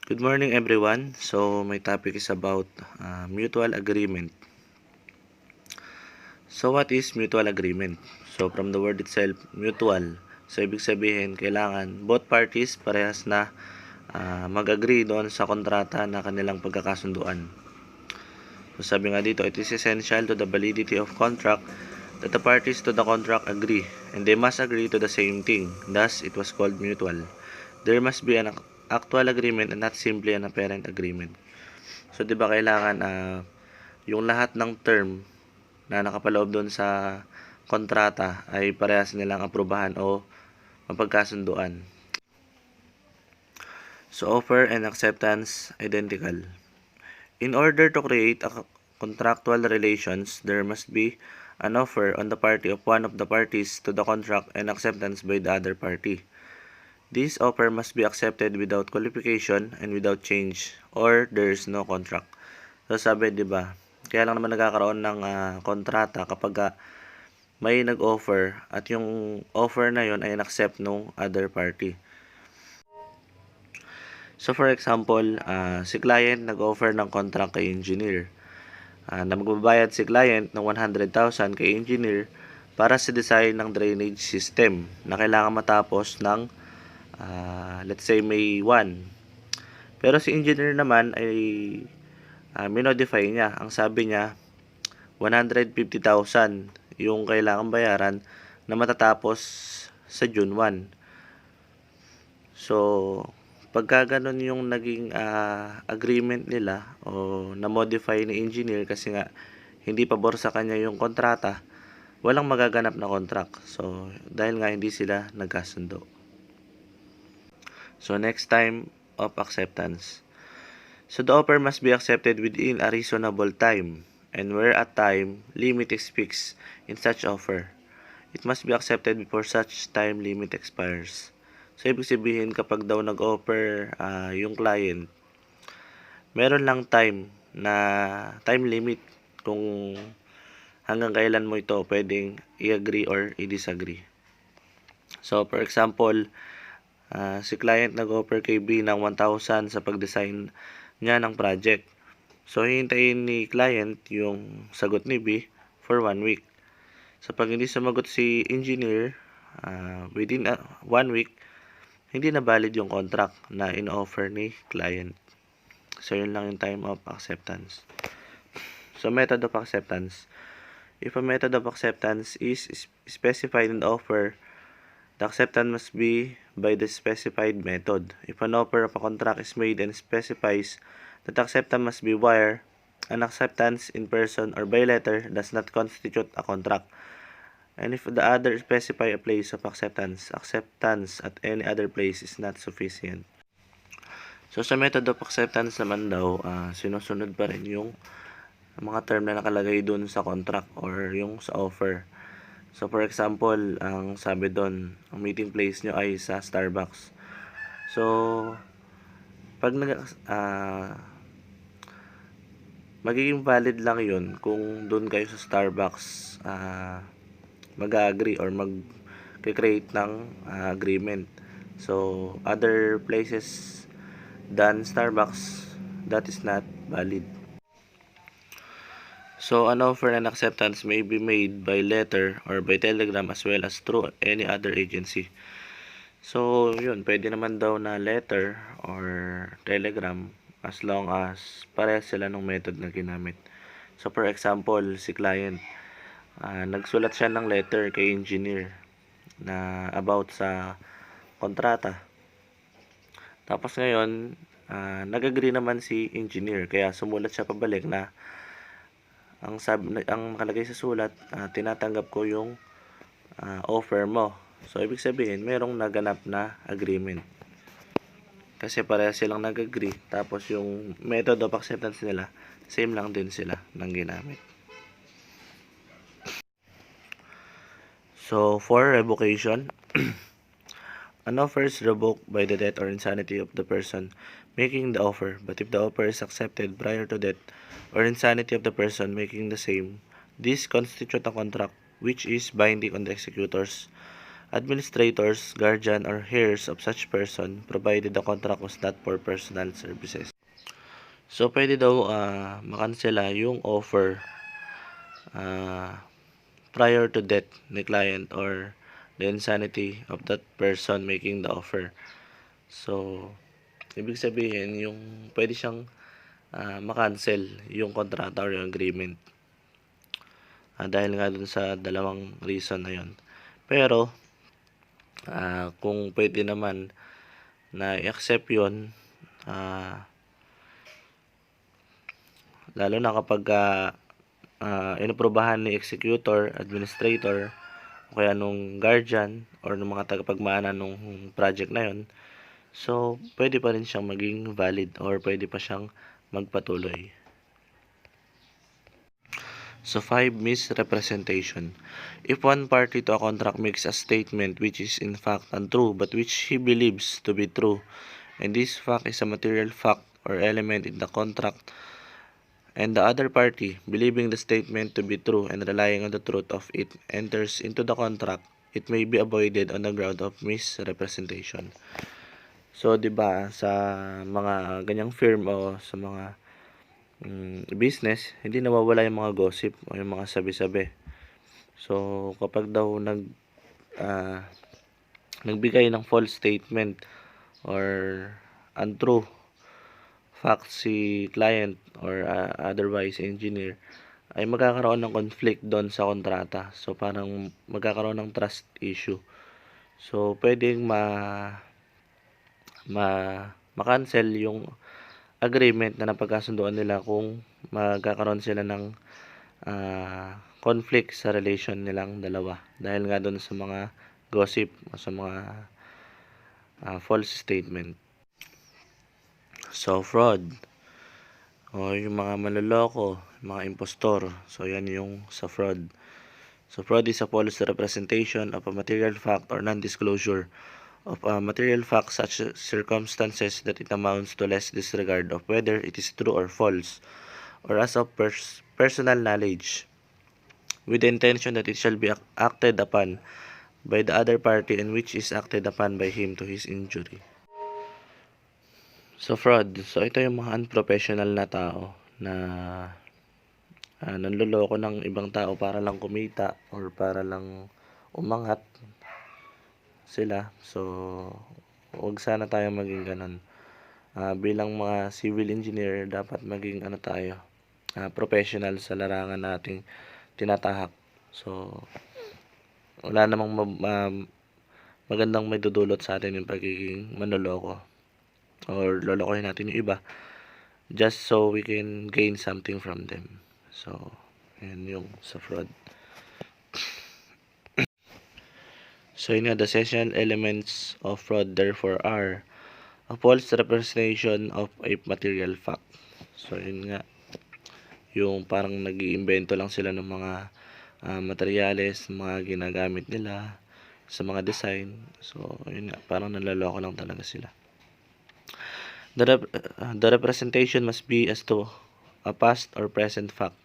Good morning everyone. So my topic is about mutual agreement. So what is mutual agreement? So from the word itself, mutual. So ibig sabihin, kailangan both parties parehas na mag-agree doon sa kontrata na kanilang pagkakasunduan. So sabi nga dito, it is essential to the validity of contract that the parties to the contract agree, and they must agree to the same thing. Thus, it was called mutual. There must be an actual agreement and not simply an apparent agreement. So, di ba kailangan yung lahat ng term na nakapaloob doon sa kontrata ay parehas nilang aprubahan o mapagkasunduan. So, offer and acceptance identical. In order to create a contractual relations, there must be an offer on the party of one of the parties to the contract and acceptance by the other party. This offer must be accepted without qualification and without change, or there is no contract. So sabi, 'di ba? Kaya lang naman nagkakaroon ng kontrata kapag may nag-offer at yung offer na yon ay in-accept ng other party. So for example, si client nag-offer ng contract kay engineer. Na magbabayad si client ng 100,000 kay engineer para sa design ng drainage system na kailangan matapos ng let's say May 1. Pero si engineer naman ay minodify niya. Ang sabi niya 150,000 yung kailangan bayaran na matatapos sa June 1. So, pagka ganun yung naging agreement nila o na-modify ni engineer kasi nga hindi pabor sa kanya yung kontrata, walang magaganap na contract. So, dahil nga hindi sila nagkasundo. So, next time of acceptance. So, the offer must be accepted within a reasonable time, and where a time limit is fixed in such offer, it must be accepted before such time limit expires. So, ibig sabihin, kapag daw nag-offer yung client, meron lang time limit kung hanggang kailan mo ito pwedeng i-agree or i-disagree. So, for example, si client nag-offer kay B ng 1,000 sa pag-design niya ng project. So, hihintayin ni client yung sagot ni B for 1 week. So, pag hindi sumagot si engineer within 1 week, hindi na valid yung contract na in-offer ni client. So, yun lang yung time of acceptance. So, method of acceptance. If a method of acceptance is specified in the offer, the acceptance must be by the specified method. If an offer of a contract is made and specifies that the acceptance must be wire, an acceptance in person or by letter does not constitute a contract. And if the other specify a place of acceptance at any other place is not sufficient. So sa method of acceptance naman daw, sinusunod pa rin yung mga term na nakalagay dun sa contract or yung sa offer. So for example, ang sabi doon, ang meeting place nyo ay sa Starbucks. So pag magiging valid lang yun kung doon kayo sa Starbucks mag-agree or mag-create ng agreement. So other places than Starbucks, that is not valid. So, an offer and acceptance may be made by letter or by telegram as well as through any other agency. So, yun, pwede naman daw na letter or telegram as long as parehas sila ng method na ginamit. So, for example, si client, nagsulat siya ng letter kay engineer na about sa kontrata. Tapos ngayon, nag-agree naman si engineer, kaya sumulat siya pabalik na ang nakalagay sa sulat, tinatanggap ko yung offer mo. So, ibig sabihin, merong naganap na agreement. Kasi pareha silang nag-agree. Tapos, yung method of acceptance nila, same lang din sila ng ginamit. So, for revocation, an offer is revoked by the death or insanity of the person making the offer. But if the offer is accepted prior to death or insanity of the person making the same, this constitutes a contract which is binding on the executors administrators, guardian, or heirs of such person, provided the contract was not for personal services. So, pwede daw makansela yung offer prior to death ni client or the insanity of that person making the offer. So, ibig sabihin, yung pwede siyang makancel yung kontrata or yung agreement. Dahil nga dun sa dalawang reason na yun. Pero, kung pwede naman na i-accept yun, lalo na kapag inaprobahan ni executor, administrator, o kaya nung guardian or nung mga tagapagmana nung project na yun, so pwede pa rin siyang maging valid or pwede pa siyang magpatuloy. So 5, misrepresentation. If one party to a contract makes a statement which is in fact untrue but which he believes to be true, and this fact is a material fact or element in the contract, and the other party, believing the statement to be true and relying on the truth of it, enters into the contract, it may be avoided on the ground of misrepresentation. So, 'di ba, sa mga ganyang firm o sa mga business, hindi nawawala yung mga gossip o yung mga sabi-sabi. So, kapag daw nagbigay ng false statement or untrue fact si client or otherwise engineer, ay magkakaroon ng conflict doon sa kontrata. So, parang magkakaroon ng trust issue. So, pwedeng ma-cancel yung agreement na napagkasunduan nila kung magkakaroon sila ng conflict sa relation nilang dalawa. Dahil nga doon sa mga gossip o sa mga false statement. So, fraud o yung mga manloloko, mga impostor. So, yan yung sa fraud. So, fraud is a false representation of a material fact or non-disclosure of a material fact such circumstances that it amounts to less disregard of whether it is true or false, or as of personal knowledge, with the intention that it shall be acted upon by the other party and which is acted upon by him to his injury. So, fraud. So, ito yung mga unprofessional na tao na nanloloko ng ibang tao para lang kumita or para lang umangat sila. So, huwag sana tayo maging ganun. Bilang mga civil engineer, dapat maging tayo, professional sa larangan nating tinatahak. So, wala namang magandang may dudulot sa atin yung pagiging manloloko or lolokohin natin yung iba just so we can gain something from them. So, yan yung sa fraud. So, yun nga, the essential elements of fraud therefore are a false representation of a material fact. So, yun nga, yung parang nag-iimbento lang sila ng mga materyales, mga ginagamit nila sa mga design. So, yun nga, parang nanloloko lang talaga sila. The representation must be as to a past or present fact,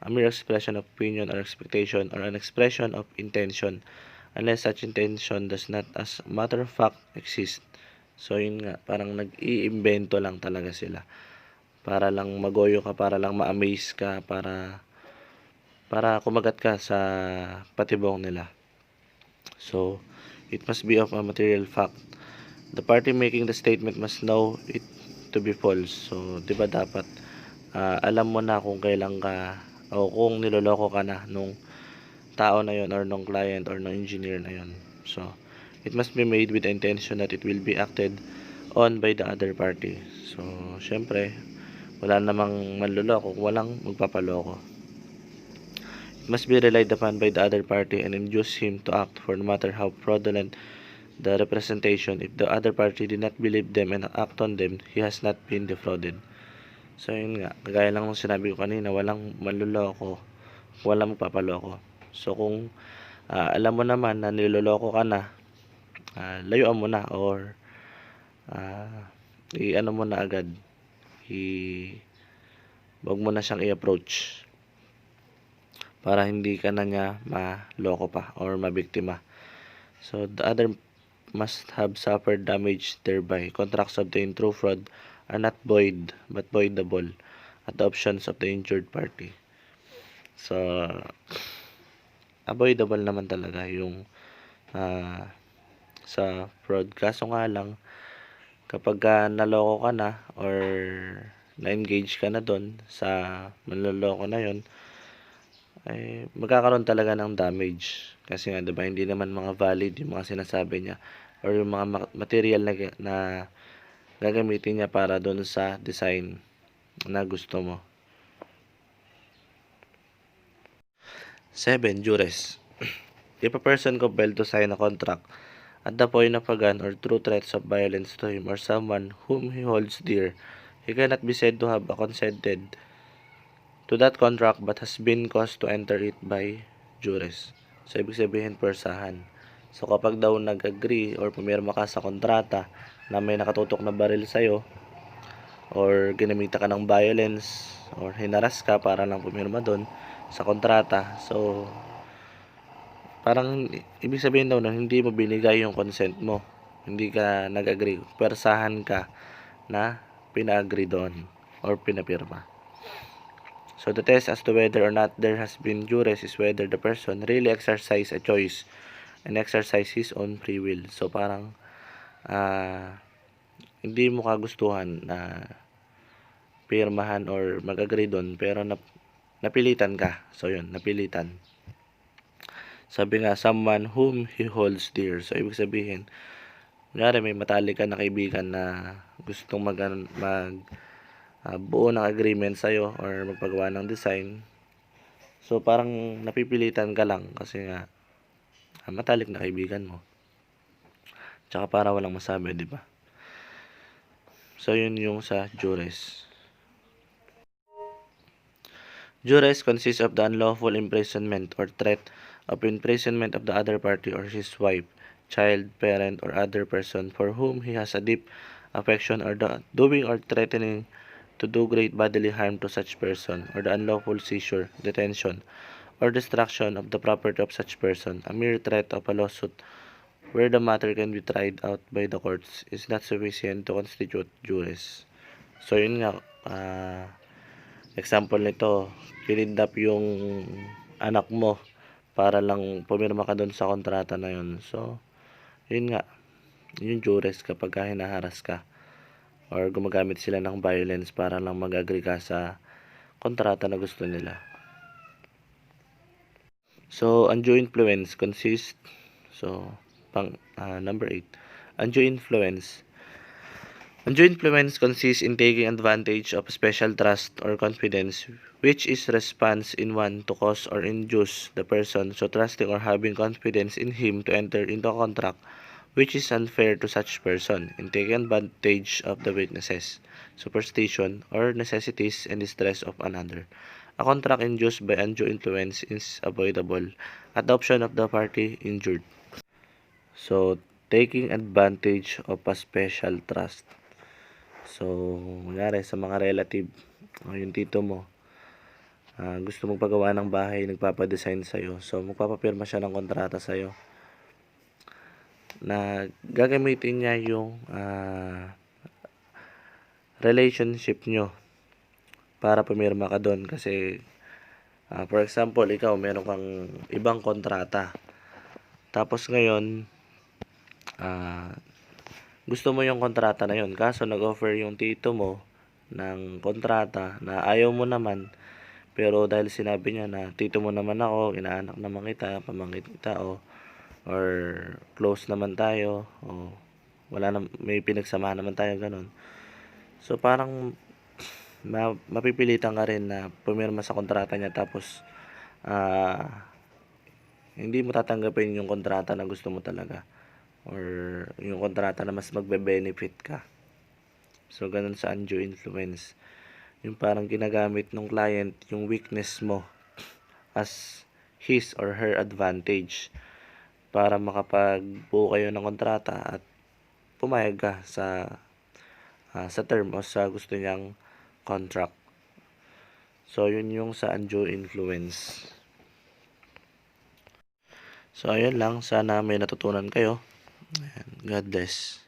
a mere expression of opinion or expectation, or an expression of intention, unless such intention does not as a matter of fact exist. So, yun nga, parang nag-iimbento lang talaga sila. Para lang magoyo ka, para lang ma-amaze ka, para kumagat ka sa patibong nila. So, it must be of a material fact. The party making the statement must know it to be false. So, 'di ba dapat alam mo na kung kailan ka o kung niloloko ka na nung tao na yon or nung client or nung engineer na yon. So, it must be made with the intention that it will be acted on by the other party. So, syempre, wala namang manloloko kung walang magpapaloko. It must be relied upon by the other party and induce him to act, for no matter how fraudulent the representation, if the other party did not believe them and act on them, he has not been defrauded. So, yun nga, kagaya lang ng sinabi ko kanina, walang manloloko, walang magpapaloko. So, kung alam mo naman na niloloko ka na, layuan mo na or i-ano mo na agad, wag mo na siyang i-approach para hindi ka na niya maloko pa or mabiktima. So the other must have suffered damage thereby. Contracts obtained through fraud are not void but voidable at the options of the injured party. So avoidable naman talaga yung sa fraud. Kaso nga lang, kapag naloko ka na or na-engage ka na doon sa manloloko na yon, ay magkakaroon talaga ng damage. Kasi nga, diba, hindi naman mga valid yung mga sinasabi niya or yung mga material na gagamitin niya para doon sa design na gusto mo. 7. Duress. If a person compelled to sign a contract at the point of a gun or through threats of violence to him or someone whom he holds dear, he cannot be said to have consented to that contract but has been caused to enter it by duress. So, ibig sabihin, persahan. So, kapag daw nag-agree or pumirma ka sa kontrata na may nakatutok na baril sa'yo or ginamita ka ng violence or hinaras ka para lang pumirma doon sa kontrata, so, parang ibig sabihin daw na hindi mo binigay yung consent mo. Hindi ka nag-agree. Persahan ka na pina-agree doon or pinapirma. So the test as to whether or not there has been duress is whether the person really exercise a choice and exercise his own free will. So parang hindi mo kagustuhan na pirmahan or mag-agree doon pero napilitan ka. So yun, napilitan. Sabi nga, someone whom he holds dear. So ibig sabihin, kunyari may matalik ka na kaibigan na gustong buo ng agreement sa'yo or magpagawa ng design. So parang napipilitan ka lang kasi nga matalik na kaibigan mo. Tsaka para walang masabi, di ba? So yun yung sa duress. Duress consists of the unlawful imprisonment or threat of imprisonment of the other party or his wife, child, parent, or other person for whom he has a deep affection or the doing or threatening to do great bodily harm to such person, or the unlawful seizure, detention, or destruction of the property of such person. A mere threat of a lawsuit where the matter can be tried out by the courts is not sufficient to constitute duress. So yun nga, example nito, kinidnap yung anak mo para lang pumirma ka doon sa kontrata na yun. So, yun nga, yung duress kapag hinaharas ka or gumagamit sila ng violence para lang mag-agree ka sa kontrata na gusto nila. So, undue influence consists, number 8, undue influence. Undue influence consists in taking advantage of special trust or confidence, which is response in one to cause or induce the person so trusting or having confidence in him to enter into a contract which is unfair to such person, in taking advantage of the weaknesses, superstition, or necessities and distress of another. A contract induced by undue influence is avoidable at the option of the party injured. So, taking advantage of a special trust. So, kunyari sa mga relative, yung tito mo, gusto mong pagawa ng bahay, nagpapadesign sa'yo. So, magpapapirma siya ng kontrata sa'yo na gagamitin niya yung relationship nyo para pumirma ka doon. Kasi, for example, ikaw, meron kang ibang kontrata. Tapos ngayon, gusto mo yung kontrata na yun. Kaso, nag-offer yung tito mo ng kontrata na ayaw mo naman. Pero dahil sinabi niya na tito mo naman ako, inaanak naman kita, pamangkin kita, or close naman tayo, o wala na, may pinagsamahan naman tayo, ganun. So parang mapipilitan ka rin na pumirma sa kontrata niya tapos hindi mo tatanggapin yung kontrata na gusto mo talaga or yung kontrata na mas magbe-benefit ka. So ganun sa undue influence. Yung parang ginagamit ng client yung weakness mo as his or her advantage para makapagbuo kayo ng kontrata at pumayag ka sa term o sa gusto niyang contract. So, yun yung sa undue influence. So, ayun lang. Sana may natutunan kayo. Ayan. God bless.